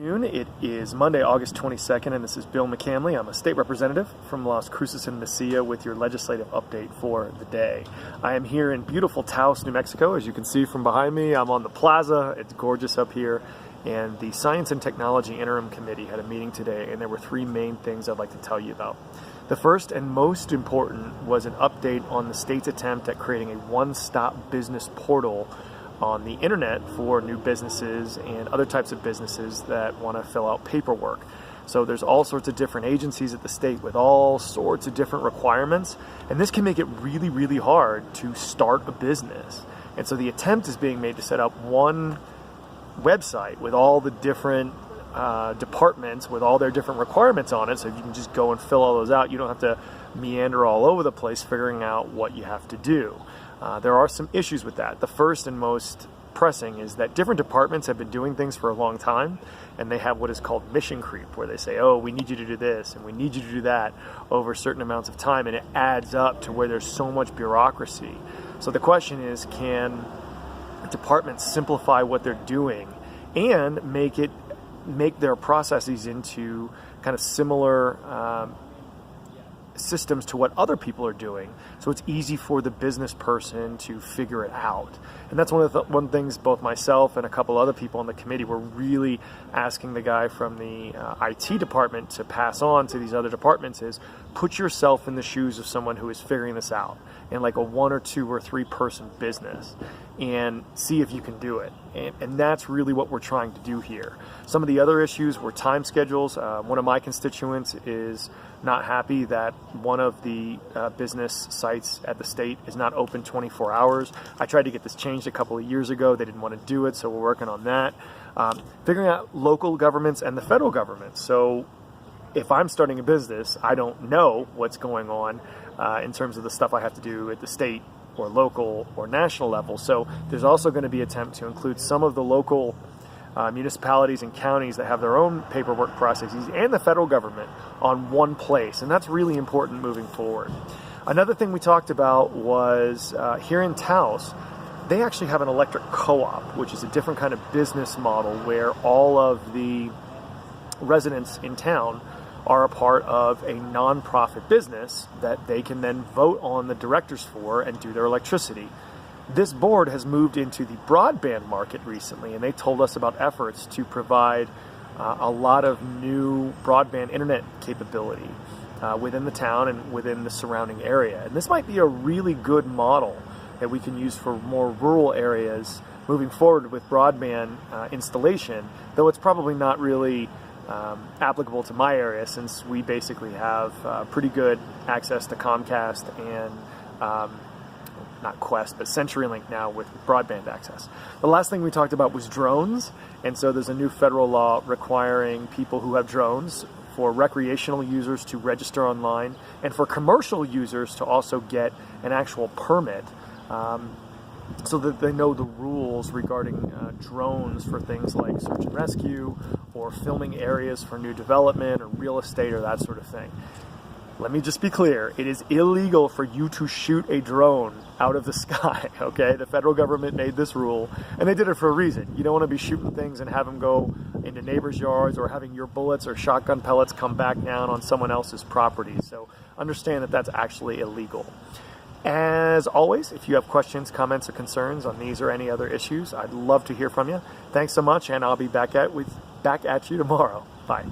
It is Monday, August 22nd, and this is Bill McCamley. I'm a state representative from Las Cruces and Mesilla with your legislative update for the day. I am here in beautiful Taos, New Mexico. As you can see from behind me, I'm on the plaza. It's gorgeous up here. And the Science and Technology Interim Committee had a meeting today, and there were three main things I'd like to tell you about. The first and most important was an update on the state's attempt at creating a one-stop business portal on the internet for new businesses and other types of businesses that want to fill out paperwork. So there's all sorts of different agencies at the state with all sorts of different requirements, and this can make it really, really hard to start a business. And so the attempt is being made to set up one website with all the different departments with all their different requirements on it, so you can just go and fill all those out. You don't have to meander all over the place figuring out what you have to do. There are some issues with that. The first and most pressing is that different departments have been doing things for a long time, and they have what is called mission creep, where they say, oh, we need you to do this and we need you to do that over certain amounts of time, and it adds up to where there's so much bureaucracy. So the question is, can departments simplify what they're doing and make their processes into kind of similar systems to what other people are doing, so it's easy for the business person to figure it out. And that's one of the things both myself and a couple other people on the committee were really asking the guy from the IT department to pass on to these other departments is, put yourself in the shoes of someone who is figuring this out in like a 1 or 2 or 3 person business and see if you can do it. And that's really what we're trying to do here. Some of the other issues were time schedules. One of my constituents is not happy that one of the business sites at the state is not open 24 hours. I tried to get this changed a couple of years ago. They didn't want to do it, so we're working on that. Figuring out local governments and the federal government. So if I'm starting a business, I don't know what's going on in terms of the stuff I have to do at the state or local or national level. So there's also going to be an attempt to include some of the local municipalities and counties that have their own paperwork processes and the federal government on one place. And that's really important moving forward. Another thing we talked about was here in Taos, they actually have an electric co-op, which is a different kind of business model where all of the residents in town are a part of a nonprofit business that they can then vote on the directors for and do their electricity. This board has moved into the broadband market recently, and they told us about efforts to provide a lot of new broadband internet capability within the town and within the surrounding area. And this might be a really good model that we can use for more rural areas moving forward with broadband installation, though it's probably not really applicable to my area, since we basically have pretty good access to Comcast and not Quest, but CenturyLink now with broadband access. The last thing we talked about was drones, and so there's a new federal law requiring people who have drones, for recreational users to register online, and for commercial users to also get an actual permit, so that they know the rules regarding drones for things like search and rescue or filming areas for new development or real estate or that sort of thing. Let me just be clear, it is illegal for you to shoot a drone out of the sky, okay? The federal government made this rule, and they did it for a reason. You don't want to be shooting things and have them go into neighbors' yards, or having your bullets or shotgun pellets come back down on someone else's property. So understand that that's actually illegal. As always, if you have questions, comments, or concerns on these or any other issues, I'd love to hear from you. Thanks so much, and I'll be back at you tomorrow. Bye.